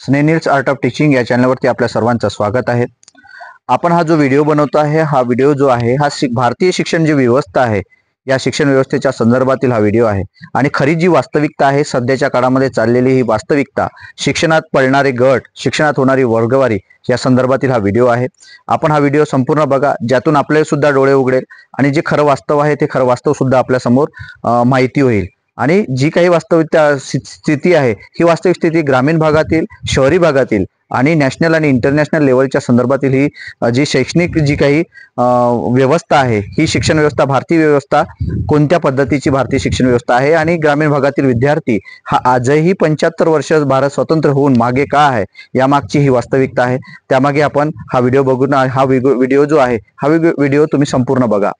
स्नेनिल्स art of teaching या चॅनलवरती आपल्या सर्वांचं स्वागत आहे। आपण हा जो व्हिडिओ बनवतो आहे, हा व्हिडिओ जो आहे हा भारतीय शिक्षण जी व्यवस्था आहे या शिक्षण व्यवस्थेच्या संदर्भातील हा व्हिडिओ आहे। आणि खरी जी वास्तविकता आहे, सध्याच्या काळामध्ये चाललेली ही वास्तविकता, शिक्षणात पडणारे गट, शिक्षणात होणारी वर्गवारी या संदर्भातील हा व्हिडिओ आहे। आपण हा व्हिडिओ संपूर्ण बघा, ज्यातून आपले सुद्धा डोळे उघडेल आणि जे खरं वास्तव आहे ते खरं वास्तव सुद्धा आपल्या समोर माहिती होईल। आणि जी काही वास्तविक स्थिती आहे, ही वास्तविक स्थिती ग्रामीण भागातील, शहरी भागातील आणि नॅशनल आणि इंटरनॅशनल लेवलच्या संदर्भातील ही जी शैक्षणिक जी काही व्यवस्था आहे, ही शिक्षण व्यवस्था, भारतीय व्यवस्था कोणत्या पद्धतीची भारतीय शिक्षण व्यवस्था आहे आणि ग्रामीण भागातील विद्यार्थी हा आजही 75 वर्ष भारत स्वतंत्र होऊन मागे का आहे, यामागची ही वास्तविकता आहे। त्यामागे आपण हा व्हिडिओ बघून, हा व्हिडिओ जो आहे हा व्हिडिओ तुम्ही संपूर्ण बघा।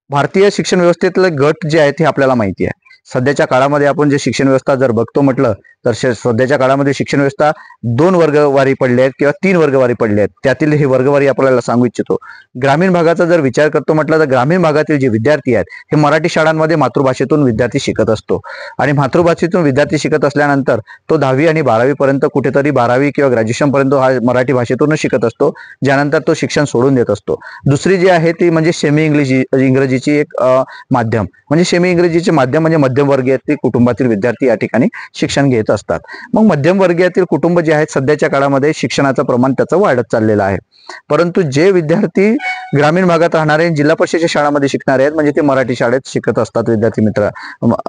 भारतीय शिक्षण व्यवस्थेतले गट जे आहेत हे आपल्याला माहिती आहे। सध्याच्या काळामध्ये आपण जे शिक्षण व्यवस्था जर बघतो म्हटलं तर सध्याच्या काळामध्ये शिक्षण व्यवस्था 2 वर्गवारी पडली आहेत किंवा 3 वर्गवारी पडली आहेत। त्यातील ही वर्गवारी आपल्याला सांगू इच्छितो। ग्रामीण भागाचा जर विचार करतो म्हटलं तर ग्रामीण भागातील जे विद्यार्थी आहेत हे मराठी शाळांमध्ये मातृभाषेतून विद्यार्थी शिकत असतो आणि मातृभाषेतून विद्यार्थी शिकत असल्यानंतर तो 10वी आणि 12वी पर्यंत, कुठेतरी 12वी किंवा ग्रॅज्युएशन पर्यंत हा मराठी भाषेतूनच शिकत असतो, ज्यानंतर तो शिक्षण सोडून देत असतो। दुसरी जी आहे ती म्हणजे सेमी इंग्रजीची एक माध्यम, म्हणजे सेमी इंग्रजीचे माध्यम म्हणजे मध्यमवर्गीय कुटुंबातील विद्यार्थी या ठिकाणी शिक्षण घेत असतात। मग मध्यमवर्गीयातील कुटुंब जे आहेत सध्याच्या काळामध्ये शिक्षणाचं प्रमाण त्याचं वाढत चाललेलं आहे। परंतु जे विद्यार्थी ग्रामीण भागात राहणारे, जिल्हा परिषदेच्या शाळांमध्ये शिकणारे आहेत, म्हणजे ते मराठी शाळेत शिकत असतात विद्यार्थी मित्र,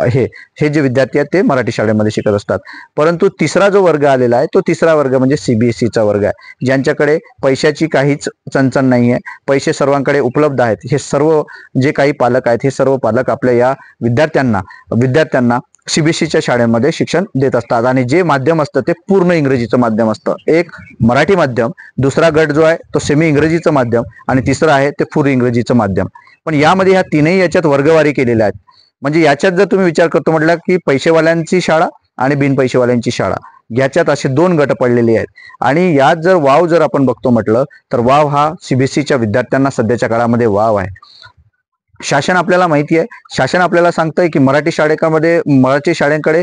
हे जे विद्यार्थी आहेत ते मराठी शाळेमध्ये शिकत असतात। परंतु तिसरा जो वर्ग आलेला आहे, तो तिसरा वर्ग म्हणजे सीबीएसईचा वर्ग आहे, ज्यांच्याकडे पैशाची काहीच चणचण नाही आहे, पैसे सर्वांकडे उपलब्ध आहेत। हे सर्व जे काही पालक आहेत, हे सर्व पालक आपल्या या विद्यार्थ्यांना सीबीएसईच्या शाळेमध्ये शिक्षण देत असतात। आणि जे माध्यम असतं ते पूर्ण इंग्रजीचं माध्यम असतं। एक मराठी माध्यम, दुसरा गट जो आहे तो सेमी इंग्रजीचं माध्यम आणि तिसरं आहे ते पूर्ण इंग्रजीचं माध्यम। पण यामध्ये ह्या तीनही याच्यात वर्गवारी केलेल्या आहेत। म्हणजे याच्यात जर तुम्ही विचार करतो म्हटलं की पैसेवाल्यांची शाळा आणि बिनपैसेवाल्यांची शाळा, याच्यात असे 2 गट पडलेले आहेत। आणि यात जर वाव जर आपण बघतो म्हटलं तर वाव हा सीबीएसईच्या विद्यार्थ्यांना सध्याच्या काळामध्ये वाव आहे। शासन आपल्याला माहिती आहे, शासन आपल्याला सांगतंय की मराठी शाळेकडे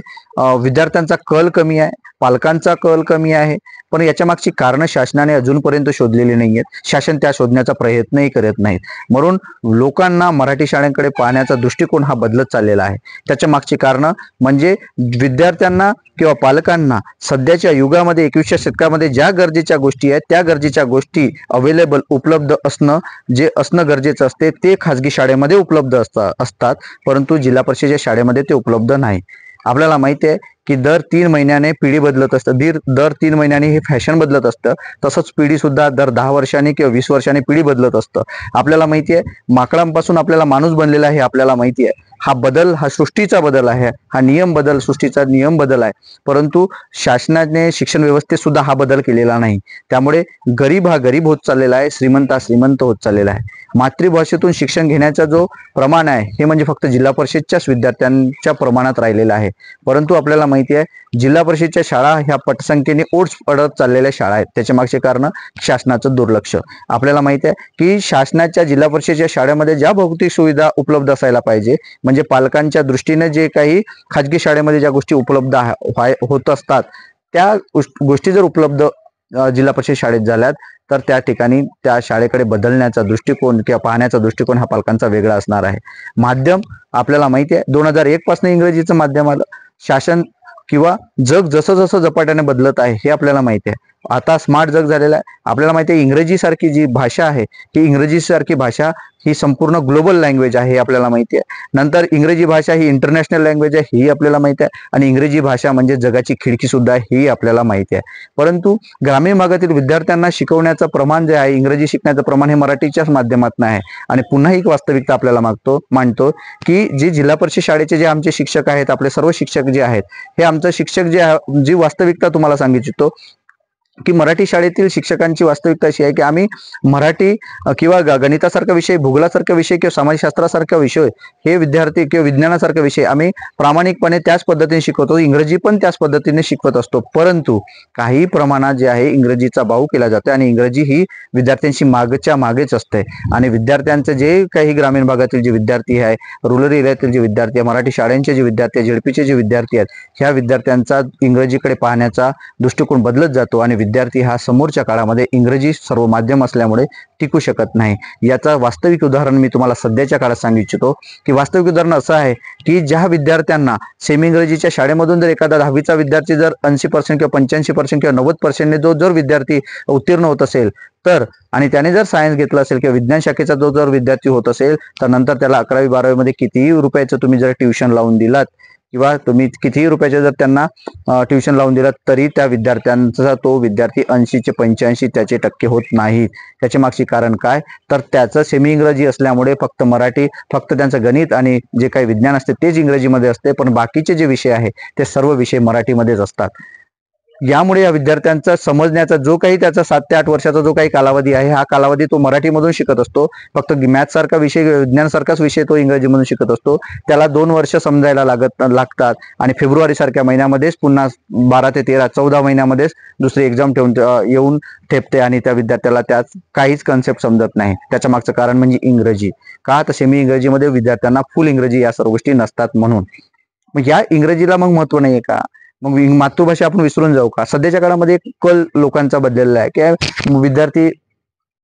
विद्यार्थ्यांचा कल कमी आहे, पालकांचा कल कमी आहे। पण याच्या मागची कारणं शासनाने अजूनपर्यंत शोधलेली नाही आहेत, शासन त्या शोधण्याचा प्रयत्नही करत नाहीत। म्हणून लोकांना मराठी शाळेकडे पाहण्याचा दृष्टिकोन हा बदलत चाललेला आहे। त्याच्या मागची कारणं म्हणजे विद्यार्थ्यांना किंवा पालकांना सध्याच्या युगामध्ये 21व्या शतकामध्ये ज्या गरजेच्या गोष्टी आहेत, त्या गरजेच्या गोष्टी अवेलेबल, उपलब्ध असणं, जे असणं गरजेचं असते ते खाजगी शाळेमध्ये उपलब्ध असतात, परंतु जिल्हा परिषदेच्या शाळेमध्ये ते उपलब्ध नाही। आपल्याला माहिती आहे की दर 3 महिन्याने पिढी बदलत असतं, दर 3 महिन्याने हे फॅशन बदलत असतं, तसंच पिढी सुद्धा दर 10 वर्षांनी किंवा 20 वर्षांनी पिढी बदलत असतं। आपल्याला माहिती आहे माकडांपासून आपल्याला माणूस बनलेला आहे, आपल्याला माहिती आहे हा बदल, हा सृष्टीचा बदल आहे, हा नियम बदल, सृष्टीचा नियम बदल आहे। परंतु शासनाने शिक्षण व्यवस्थेत सुद्धा हा बदल केलेला नाही। त्यामुळे गरीब हा गरीब होत चाललेला आहे, श्रीमंत हा श्रीमंत होत चाललेला आहे। मातृभाषेतून शिक्षण घेण्याचा जो प्रमाण आहे हे म्हणजे फक्त जिल्हा परिषदच्याच विद्यार्थ्यांच्या प्रमाणात राहिलेला आहे। परंतु आपल्याला माहिती आहे जिल्हा परिषदच्या शाळा ह्या पटसंख्येने ओढ पडत चाललेल्या शाळा आहेत। त्याच्या मागचे कारण शासनाचं दुर्लक्ष। आपल्याला माहिती आहे की शासनाच्या जिल्हा परिषदेच्या शाळेमध्ये ज्या भौतिक सुविधा उपलब्ध असायला पाहिजे, म्हणजे पालकांच्या दृष्टीने जे काही खाजगी शाळेमध्ये ज्या गोष्टी उपलब्ध होत असतात, त्या गोष्टी जर उपलब्ध जिल्हा परिषद शाळेत झाल्यात तर त्या ठिकाणी त्या शाळेकडे बदलण्याचा दृष्टिकोन किंवा पाहण्याचा दृष्टिकोन हा पालकांचा वेगळा असणार आहे। माध्यम आपल्याला माहिती आहे 2001 पासून इंग्रजीचं माध्यम आलं। शासन किंवा जग जसं जसं झपाट्याने बदलत आहे हे आपल्याला माहिती आहे। आता स्मार्ट जग झालेलं आहे। आपल्याला माहिती आहे इंग्रजी सारखी जी भाषा आहे, ही इंग्रजी सारखी भाषा ही संपूर्ण ग्लोबल लँग्वेज आहे, हे आपल्याला माहिती आहे। नंतर इंग्रजी भाषा ही इंटरनॅशनल लँग्वेज आहे, ही आपल्याला माहिती आहे। आणि इंग्रजी भाषा म्हणजे जगाची खिडकी सुद्धा, ही आपल्याला माहिती आहे। परंतु ग्रामीण भागातील विद्यार्थ्यांना शिकवण्याचं प्रमाण जे आहे, इंग्रजी शिकण्याचं प्रमाण हे मराठीच्याच माध्यमातून आहे। आणि पुन्हा एक वास्तविकता आपल्याला मांडतो की जे जिल्हा परिषद शाळेचे जे आमचे शिक्षक आहेत, आपले सर्व शिक्षक जे आहेत, हे आमचं शिक्षक जी वास्तविकता तुम्हाला सांगिततो की मराठी शाळेतील शिक्षकांची वास्तविकता अशी आहे की आम्ही मराठी किंवा गणितासारखा विषय, भूगोलासारखा विषय किंवा समाजशास्त्रासारखा विषय हे विद्यार्थी किंवा विज्ञानासारखा विषय आम्ही प्रामाणिकपणे त्याच पद्धतीने शिकवतो, इंग्रजी पण त्याच पद्धतीने शिकवत असतो. परंतु काही प्रमाणात जे आहे इंग्रजीचा बाऊ केला जातो आणि इंग्रजी ही विद्यार्थ्यांशी मागच्या मागेच असते. आणि विद्यार्थ्यांचे जे काही ग्रामीण भागातील जे विद्यार्थी आहे, रुरल एरियातील जे विद्यार्थी आहे, मराठी शाळांचे जे विद्यार्थी आहेत, झेडपीचे जे विद्यार्थी आहेत, ह्या विद्यार्थ्यांचा इंग्रजीकडे पाहण्याचा दृष्टिकोन बदलत जातो आणि विद्यार्थी हा समोरच्या काळामध्ये इंग्रजी सर्व माध्यम असल्यामुळे टिकू शकत नाही. याचा वास्तविक उदाहरण मी तुम्हाला सध्याच्या काळात सांगू इच्छितो की वास्तविक उदाहरण असं आहे की ज्या विद्यार्थ्यांना सेमी इंग्रजीच्या शाळेमधून जर एखादा 10वीचा विद्यार्थी जर 80% किंवा 85% किंवा 90% जर विद्यार्थी उत्तीर्ण होत असेल तर, आणि त्याने जर सायन्स घेतलं असेल किंवा विज्ञान शाखेचा जो जर विद्यार्थी होत असेल तर नंतर त्याला 11वी 12वी मध्ये कितीही रुपयाचं तुम्ही जर ट्युशन लावून दिलात किंवा तुम्ही कितीही रुपयाचे जर त्यांना ट्युशन लावून दिलात तरी त्या विद्यार्थ्यांचा तो विद्यार्थी 80 ते 85 टक्के होत नाहीत. त्याच्या मागची कारण काय, तर त्याचं सेमी इंग्रजी असल्यामुळे फक्त मराठी, फक्त त्यांचं गणित आणि जे काही विज्ञान असते तेच इंग्रजीमध्ये असते, पण बाकीचे जे विषय आहे ते सर्व विषय मराठीमध्येच असतात. यामुळे या विद्यार्थ्यांचा समजण्याचा जो काही त्याचा 7 ते 8 वर्षाचा जो काही कालावधी आहे, हा कालावधी तो मराठीमधून शिकत असतो. फक्त मॅथ सारखा विषय, विज्ञान सारखाच विषय तो इंग्रजीमधून शिकत असतो. त्याला 2 वर्ष समजायला लागतात आणि फेब्रुवारी सारख्या महिन्यामध्येच पुन्हा 12 ते 13 14 महिन्यामध्येच दुसरी एक्झाम येऊन ठेपते आणि त्या विद्यार्थ्याला त्यात काहीच कन्सेप्ट समजत नाही. त्याच्या मागचं कारण म्हणजे इंग्रजी. का तर सेमी इंग्रजीमध्ये विद्यार्थ्यांना फुल इंग्रजी या सर्व गोष्टी नसतात म्हणून. मग या इंग्रजीला मग महत्व नाहीये का? मग मातृभाषा आपण विसरून जाऊ का? सध्याच्या काळामध्ये कल लोकांचा बदललेला आहे की विद्यार्थी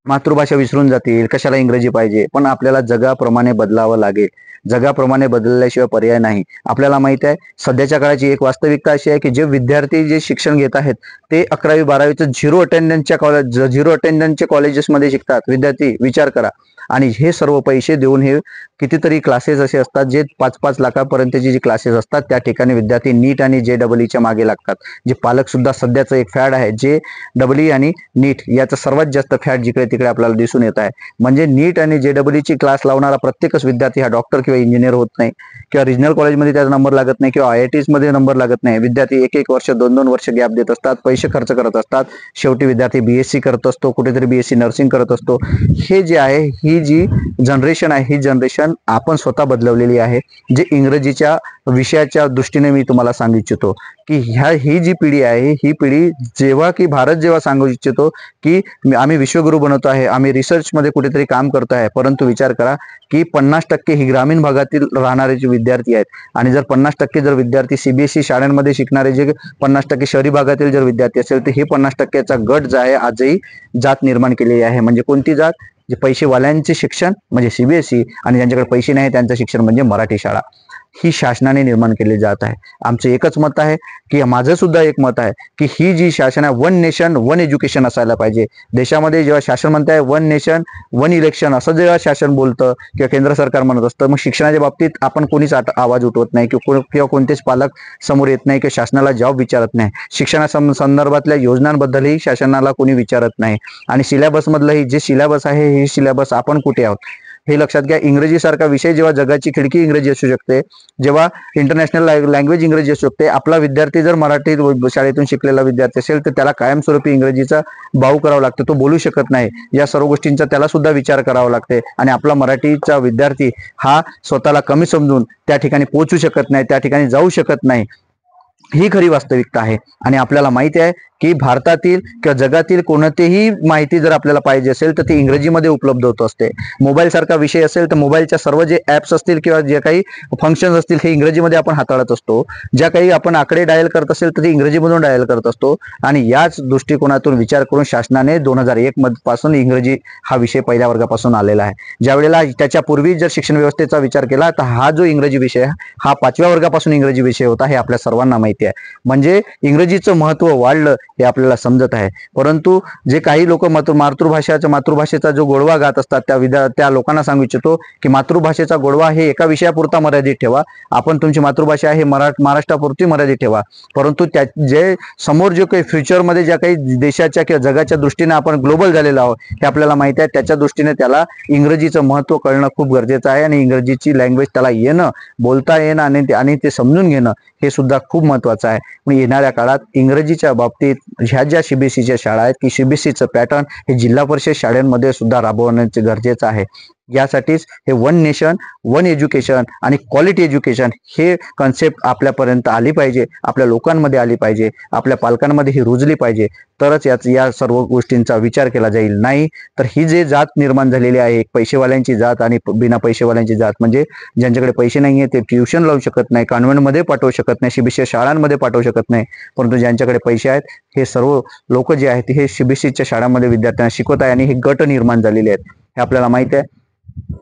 मातृभाषा विसरून जातील, कशाला इंग्रजी पाहिजे. पण आपल्याला जगाप्रमाणे बदलावं लागेल. जगाप्रमाणे बदलल्याशिवाय पर्याय नाही. आपल्याला माहित आहे सध्याच्या काळाची एक वास्तविकता अशी आहे की जे विद्यार्थी जे शिक्षण घेत आहेत ते 11वी 12वीचं झिरो अटेंडन्सच्या कॉलेजेसमध्ये शिकतात. विद्यार्थी विचार करा. आणि हे सर्व पैसे देऊन हे कितीतरी क्लासेस असे असतात जे 5-5 लाखापर्यंतचे जे क्लासेस असतात त्या ठिकाणी विद्यार्थी नीट आणि JEE मागे लागतात. जे पालक सुद्धा सध्याचं एक फॅड आहे, JEE आणि नीट याचं सर्वात जास्त फॅड जिकडे तिकडे आपल्याला दिसून येत आहे. म्हणजे नीट आणि JEE क्लास लावणारा प्रत्येकच विद्यार्थी हा डॉक्टर किंवा इंजिनियर होत नाही, किंवा रिजनल कॉलेजमध्ये त्याचा नंबर लागत नाही, किंवा IITs मध्ये नंबर लागत नाही. विद्यार्थी 1-1 वर्ष 2-2 वर्ष गॅप देत असतात, पैसे खर्च करत असतात. शेवटी विद्यार्थी BSc करत असतो, कुठेतरी BSc नर्सिंग करत असतो. हे जे आहे, ही जी जनरेशन आहे, ही जनरेशन आपण स्वतः बदलवलेली आहे. जे इंग्रजीच्या विषयाच्या दृष्टीने मी तुम्हाला सांगू इच्छितो की ही जी पिढी आहे, ही पिढी जेव्हा की भारत जेव्हा सांगू इच्छितो की आम्ही विश्वगुरू बनवतो आहे, आम्ही रिसर्च मध्ये कुठेतरी काम करतो आहे, परंतु विचार करा की 50% ही ग्रामीण भागातील राहणारे जे विद्यार्थी आहेत आणि जर 50% जर विद्यार्थी CBSE शाळांमध्ये शिकणारे जे 50% शहरी भागातील जर विद्यार्थी असेल तर हे 50%चा गट जो आहे आजही जात निर्माण केलेली आहे. म्हणजे कोणती जात? जे पैसेवाल्यांचे शिक्षण म्हणजे CBSE आणि ज्यांच्याकडे पैसे नाही त्यांचं शिक्षण म्हणजे मराठी शाळा. ही शासनाने निर्माण केली जात आहे. आमचं एकच मत आहे की माझं सुद्धा एक मत आहे की ही जी शासन आहे, 1 नेशन 1 एज्युकेशन असायला पाहिजे. देशामध्ये जेव्हा शासन म्हणत आहे 1 नेशन 1 इलेक्शन असं जेव्हा शासन बोलतं किंवा केंद्र सरकार म्हणत असतं, मग शिक्षणाच्या बाबतीत आपण कोणीच आवाज उठवत नाही किंवा कोणतेच पालक समोर येत नाही किंवा शासनाला जॉब विचारत नाही. शिक्षणा संदर्भातल्या योजनांबद्दलही शासनाला कोणी विचारत नाही. आणि सिलेबस मधलंही जे सिलेबस आहे, हे सिलेबस आपण कुठे आहोत हे लक्षात घ्या. इंग्रजी सारखा विषय जेव्हा जगाची खिडकी इंग्रजी असू शकते, जेव्हा इंटरनॅशनल लँग्वेज इंग्रजी असू शकते, आपला विद्यार्थी जर मराठी शाळेतून शिकलेला विद्यार्थी असेल तर त्याला कायमस्वरूपी इंग्रजीचा बाऊ करावा लागतो. तो बोलू शकत नाही. या सर्व गोष्टींचा त्याला सुद्धा विचार करावा लागते. आणि आपला मराठीचा विद्यार्थी हा स्वतःला कमी समजून त्या ठिकाणी पोहोचू शकत नाही, त्या ठिकाणी जाऊ शकत नाही. ही खरी वास्तविकता आहे. आणि आपल्याला माहिती आहे की भारतातील किंवा जगातील कोणतीही माहिती जर आपल्याला पाहिजे असेल तर ती इंग्रजीमध्ये उपलब्ध होत असते. मोबाईल सारखा विषय असेल तर मोबाईलच्या सर्व जे ऍप्स असतील किंवा जे काही फंक्शन्स असतील हे इंग्रजीमध्ये आपण हाताळत असतो. ज्या काही आपण आकडे डायल करत असेल तर ते इंग्रजीमधून डायल करत असतो. आणि याच दृष्टिकोनातून विचार करून शासनाने 2001 पासून इंग्रजी हा विषय पहिल्या वर्गापासून आलेला आहे. ज्या वेळेला त्याच्या पूर्वी जर शिक्षण व्यवस्थेचा विचार केला तर हा जो इंग्रजी विषय हा 5व्या वर्गापासून इंग्रजी विषय होता, हे आपल्या सर्वांना माहिती आहे. म्हणजे इंग्रजीचं महत्व वाढलं हे आपल्याला समजत आहे. परंतु जे काही लोक मातृभाषेचा जो गोडवा गात असतात त्या लोकांना सांगू इच्छितो की मातृभाषेचा गोडवा हे एका विषयापुरता मर्यादित ठेवा. आपण तुमची मातृभाषा आहे महाराष्ट्रापुरती मर्यादित ठेवा. परंतु जे समोर जे काही फ्युचरमध्ये ज्या काही देशाच्या किंवा जगाच्या दृष्टीने आपण ग्लोबल झालेलो आहोत हे आपल्याला माहिती आहे. त्याच्या दृष्टीने त्याला इंग्रजीचं महत्व कळणं खूप गरजेचं आहे. आणि इंग्रजीची लँग्वेज त्याला येणं, बोलता येणं आणि ते समजून घेणं हे सुद्धा खूप महत्व महत्त्वाचा आहे. पण येणाऱ्या काळात इंग्रजीच्या बाबतीत ह्या ज्या सीबीएसईच्या शाळा आहेत की सीबीएसईचं पॅटर्न हे जिल्हा परिषद शाळांमध्ये सुद्धा राबवण्याचे गरजेचं आहे. यासाठीच हे वन नेशन वन एज्युकेशन आणि क्वालिटी एज्युकेशन हे कन्सेप्ट आपल्यापर्यंत आली पाहिजे, आपल्या लोकांमध्ये आली पाहिजे, आपल्या पालकांमध्ये ही रुजली पाहिजे. तरच या सर्व गोष्टींचा विचार केला जाईल. नाही तर ही जे जात निर्माण झालेली आहे, एक पैसेवाल्यांची जात आणि बिना पैसेवाल्यांची जात, म्हणजे ज्यांच्याकडे पैसे नाहीये ते ट्युशन लावू शकत नाही, कॉन्व्हेंटमध्ये पाठवू शकत नाही, सीबीएसई शाळांमध्ये पाठवू शकत नाही. परंतु ज्यांच्याकडे पैसे आहेत हे सर्व लोक जे आहेत हे सीबीएसईच्या शाळांमध्ये विद्यार्थ्यांना शिकवत आहे आणि हे गट निर्माण झालेले आहेत. हे आपल्याला माहिती आहे.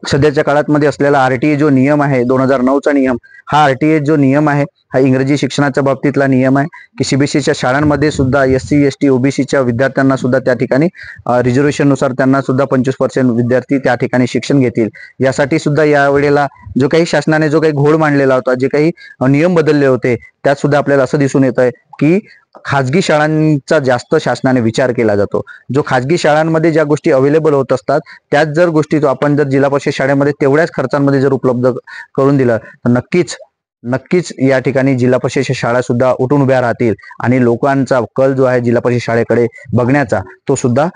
सध्याच्या काळात मध्ये असलेला आरटीए जो नियम आहे 2009चा नियम, हा आरटीए जो नियम आहे हा इंग्रजी शिक्षणाच्या बाबतीतला नियम आहे की सीबीएसईच्या शाळांमध्ये सुद्धा एससी एसटी ओबीसीच्या विद्यार्थ्यांना सुद्धा त्या ठिकाणी रिझर्वेशन नुसार त्यांना सुद्धा 25% विद्यार्थी त्या ठिकाणी शिक्षण घेतील. यासाठी सुद्धा या वेळेला जो काही शासनाने जो काही घोळ मांडलेला होता, जे काही नियम बदलले होते, त्यात सुद्धा आपल्याला असं दिसून येत आहे की खाजगी शाळांचा जास्त शासनाने विचार केला जातो. जो खाजगी शाळांमध्ये ज्या गोष्टी अवेलेबल होत असतात त्याच जर गोष्टी आपण जर जिल्हा परिषद शाळेमध्ये तेवढ्याच खर्चांमध्ये जर उपलब्ध करून दिलं तर नक्कीच या ठिकाणी जिल्हा परिषद शाळा सुद्धा उठून उभ्या राहतील आणि लोकांचा कल जो आहे जिल्हा परिषद शाळेकडे बघण्याचा तो सुद्धा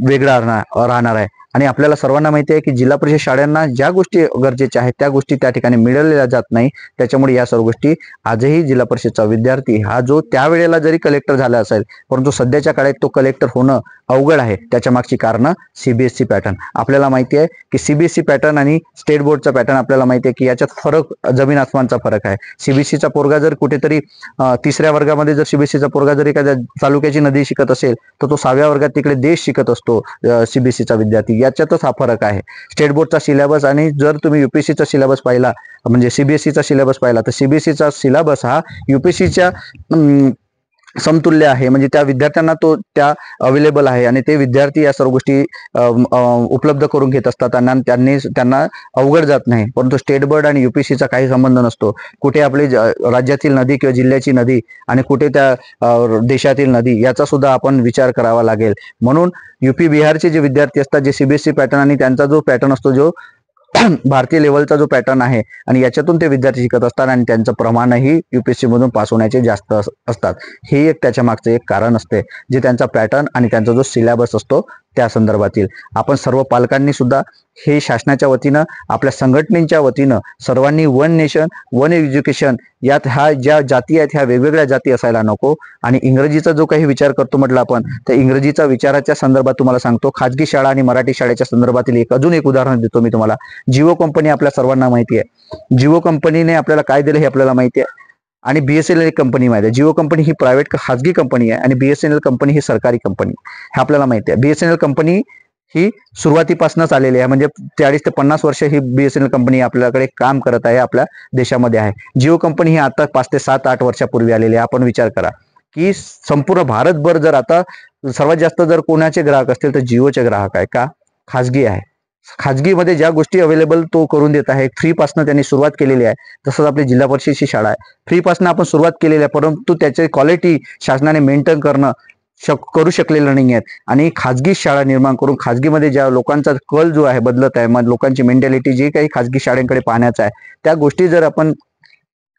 वेगळा राहणार आहे. आणि आपल्याला सर्वांना माहिती आहे की जिल्हा परिषद शाळांना ज्या गोष्टी गरजेच्या आहेत त्या गोष्टी त्या ठिकाणी मिळवल्या जात नाही. त्याच्यामुळे या सर्व गोष्टी आजही जिल्हा परिषदचा विद्यार्थी हा जो त्यावेळेला जरी कलेक्टर झाला असेल, परंतु सध्याच्या काळात तो कलेक्टर होणं अवघड आहे. त्याच्या मागची कारणं सीबीएसई पॅटर्न. आपल्याला माहिती आहे की सीबीएसई पॅटर्न आणि स्टेट बोर्डचा पॅटर्न आपल्याला माहिती आहे की याच्यात फरक जमीन आसमानचा फरक आहे. सीबीएसईचा पोरगा जर कुठेतरी 3ऱ्या वर्गामध्ये जर सीबीएसईचा पोरगा जर एखाद्या तालुक्याची नदी शिकत असेल तर तो 6व्या वर्गात तिकडे देश शिकत असतो सीबीएसईचा विद्यार्थी. याच्यातच हा फरक आहे. स्टेट बोर्डचा सिलेबस आणि जर तुम्ही युपीएससीचा सिलेबस पाहिला म्हणजे सीबीएसईचा सिलेबस पाहिला तर सीबीएसईचा सिलेबस हा युपीएससीच्या समतुल्य आहे. म्हणजे त्या विद्यार्थ्यांना तो त्या अवेलेबल आहे आणि ते विद्यार्थी या सर्व गोष्टी उपलब्ध करून घेत असतात आणि त्यांना अवघड जात नाही. परंतु स्टेट बोर्ड आणि युपीएससीचा काही संबंध नसतो. कुठे आपली राज्यातील नदी किंवा जिल्ह्याची नदी आणि कुठे त्या देशातील नदी याचा सुद्धा आपण विचार करावा लागेल. म्हणून युपी बिहारचे जे विद्यार्थी असतात जे सीबीएसई पॅटर्न आणि त्यांचा जो पॅटर्न असतो जो भारतीय लेवलचा जो पॅटर्न आहे आणि याच्यातून ते विद्यार्थी शिकत असतात आणि त्यांचं प्रमाणही युपीएससी मधून पास होण्याचे जास्त असतात. हे एक त्याच्या मागचं एक कारण असते जे त्यांचा पॅटर्न आणि त्यांचा जो सिलेबस असतो त्या संदर्भातील. आपण सर्व पालकांनी सुद्धा हे शासनाच्या वतीनं आपल्या संघटनेच्या वतीनं सर्वांनी वन नेशन वन एज्युकेशन यात ज्या जाती आहेत ह्या वेगवेगळ्या जाती असायला नको. आणि इंग्रजीचा जो काही विचार करतो म्हटलं आपण त्या इंग्रजीचा विचाराच्या संदर्भात तुम्हाला सांगतो. खाजगी शाळा आणि मराठी शाळेच्या संदर्भातील अजून एक उदाहरण देतो मी तुम्हाला. जिओ कंपनी आपल्या सर्वांना माहिती आहे. जिओ कंपनीने आपल्याला काय दिलं हे आपल्याला माहिती आहे. आणि बीएसएनएल कंपनी माहिती आहे. जिओ कंपनी ही प्रायव्हेट खाजगी कंपनी आहे आणि बीएसएनएल कंपनी ही सरकारी कंपनी हे आपल्याला माहिती आहे. बीएसएनएल कंपनी ही सुरुवातीपासूनच आलेली आहे. म्हणजे 40 ते 50 वर्ष ही बीएसएनएल कंपनी आपल्याकडे काम करत आहे, आपल्या देशामध्ये आहे. जिओ कंपनी ही आता 5 ते 7-8 वर्षापूर्वी आलेली आहे. आपण विचार करा की संपूर्ण भारतभर जर आता सर्वात जास्त जर कोणाचे ग्राहक असतील तर जिओचे ग्राहक आहे. का? खाजगी आहे. खाजगीमध्ये ज्या गोष्टी अवेलेबल तो करून देत आहे. फ्री पासून त्यांनी सुरुवात केलेली आहे. तसंच आपली जिल्हा परिषदची शाळा आहे. फ्री पासून आपण सुरुवात केलेली आहे, परंतु त्याची क्वालिटी शासनाने मेंटेन करणं करू शकलेलं नाही आहेत. आणि खाजगी शाळा निर्माण करून खाजगीमध्ये ज्या लोकांचा कल जो आहे बदलत आहे, मग लोकांची मेंटॅलिटी जी काही खाजगी शाळेकडे पाहण्याचा आहे त्या गोष्टी जर आपण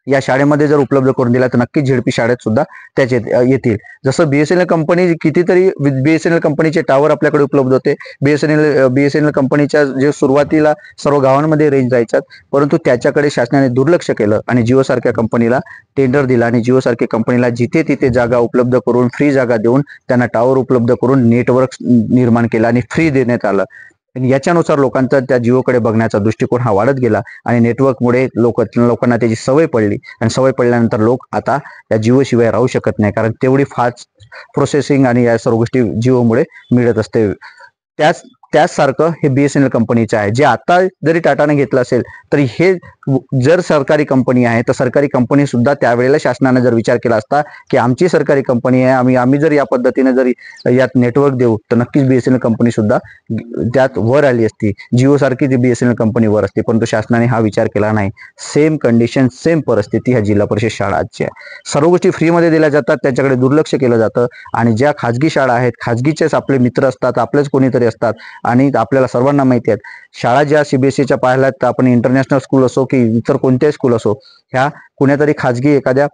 या शाळेमध्ये जर उपलब्ध करून दिला तर नक्कीच झेडपी शाळेत सुद्धा त्याचे येतील. जसं बीएसएनएल कंपनी कितीतरी बीएसएनएल कंपनीचे टावर आपल्याकडे उपलब्ध होते. बीएसएनएल कंपनीच्या जे सुरुवातीला सर्व गावांमध्ये रेंज जायच्यात, परंतु त्याच्याकडे शासनाने दुर्लक्ष केलं आणि जिओ सारख्या कंपनीला टेंडर दिला आणि जिओ सारख्या कंपनीला जिथे तिथे जागा उपलब्ध करून फ्री जागा देऊन त्यांना टावर उपलब्ध करून नेटवर्क निर्माण केलं आणि फ्री देण्यात आलं. याच्यानुसार लोकांचा त्या जिओकडे बघण्याचा दृष्टिकोन हा वाढत गेला आणि नेटवर्कमुळे लोकांना त्याची सवय पडली आणि सवय पडल्यानंतर लोक आता या जिओ शिवाय राहू शकत नाही, कारण तेवढी फास्ट प्रोसेसिंग आणि या सर्व गोष्टी जिओमुळे मिळत असते. त्याचसारखं हे बीएसएनएल कंपनीचं आहे, जे आता जरी टाटाने घेतलं असेल तरी हे जर सरकारी कंपनी आहे तर सरकारी कंपनी सुद्धा त्यावेळेला शासनाने जर विचार केला असता की आमची सरकारी कंपनी आहे, आम्ही जर या पद्धतीने जर यात नेटवर्क देऊ तर नक्कीच बीएसएनएल कंपनी सुद्धा त्यात वर आली असती. जिओ सारखी ती बीएसएनएल कंपनी वर असते, परंतु शासनाने हा विचार केला नाही. सेम कंडिशन सेम परिस्थिती ह्या जिल्हा परिषद शाळांची आहे. सर्व गोष्टी फ्रीमध्ये दिल्या जातात, त्याच्याकडे दुर्लक्ष केलं जातं आणि ज्या खाजगी शाळा आहेत, खाजगीचेच आपले मित्र असतात, आपलेच कोणीतरी असतात आणि आपल्याला सर्वांना माहिती आहे शाळा ज्या CBSEच्या पाहिल्यात तर आपण इंटरनॅशनल स्कूल असो की इतर कोणत्याही स्कूल असो, ह्या कुण्यातरी खाजगी एखाद्या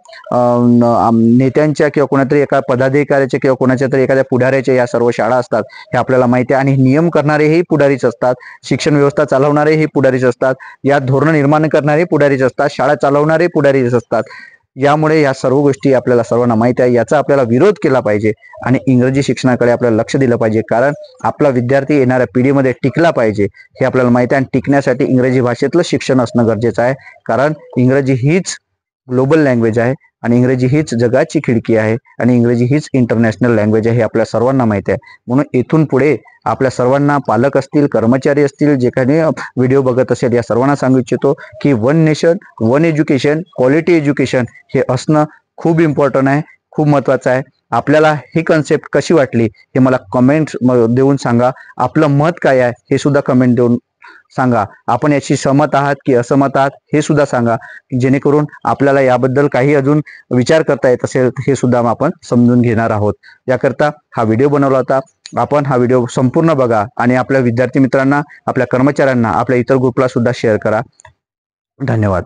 नेत्यांच्या किंवा कोणातरी एका पदाधिकाऱ्याच्या किंवा कोणाच्या तरी एखाद्या पुढाऱ्याच्या या सर्व शाळा असतात हे आपल्याला माहिती आहे. आणि नियम करणारेही पुढारीच असतात, शिक्षण व्यवस्था चालवणारेही पुढारीच असतात, या धोरण निर्माण करणारे पुढारीच असतात, शाळा चालवणारे पुढारीच असतात. यामुळे या सर्व गोष्टी आपल्याला सर्वांना माहिती आहे. याचा आपल्याला विरोध केला पाहिजे आणि इंग्रजी शिक्षणाकडे आपल्याला लक्ष दिलं पाहिजे, कारण आपला विद्यार्थी येणाऱ्या पिढीमध्ये टिकला पाहिजे हे आपल्याला माहिती आहे. आणि टिकण्यासाठी इंग्रजी भाषेतलं शिक्षण असणं गरजेचं आहे, कारण इंग्रजी हीच ग्लोबल लँग्वेज आहे आणि इंग्रजी हीच जगाची खिडकी आहे आणि इंग्रजी हीच इंटरनॅशनल लँग्वेज आहे हे आपल्या सर्वांना माहिती आहे. म्हणून इथून पुढे आपल्या सर्वांना, पालक असतील, कर्मचारी असतील, जे काही व्हिडिओ बघत असेल, या सर्वांना सांगू इच्छितो की one nation one education, quality education हे असणं खूप इम्पॉर्टंट आहे, खूप महत्त्वाचं आहे. आपल्याला ही कन्सेप्ट कशी वाटली हे मला कमेंट देऊन सांगा. आपलं मत काय आहे हे सुद्धा कमेंट देऊन सांगा. आपण याची सहमत आहात की असहमत आहात हे सुद्धा सांगा, जेणेकरून आपल्याला याबद्दल काही अजून विचार करता येत असेल हे सुद्धा आपण समजून घेणार आहोत. याकरता हा व्हिडिओ बनवला होता. आपण हा व्हिडिओ संपूर्ण बघा आणि आपल्या विद्यार्थी मित्रांना, आपल्या कर्मचाऱ्यांना, आपल्या इतर ग्रुपला सुद्धा शेअर करा. धन्यवाद.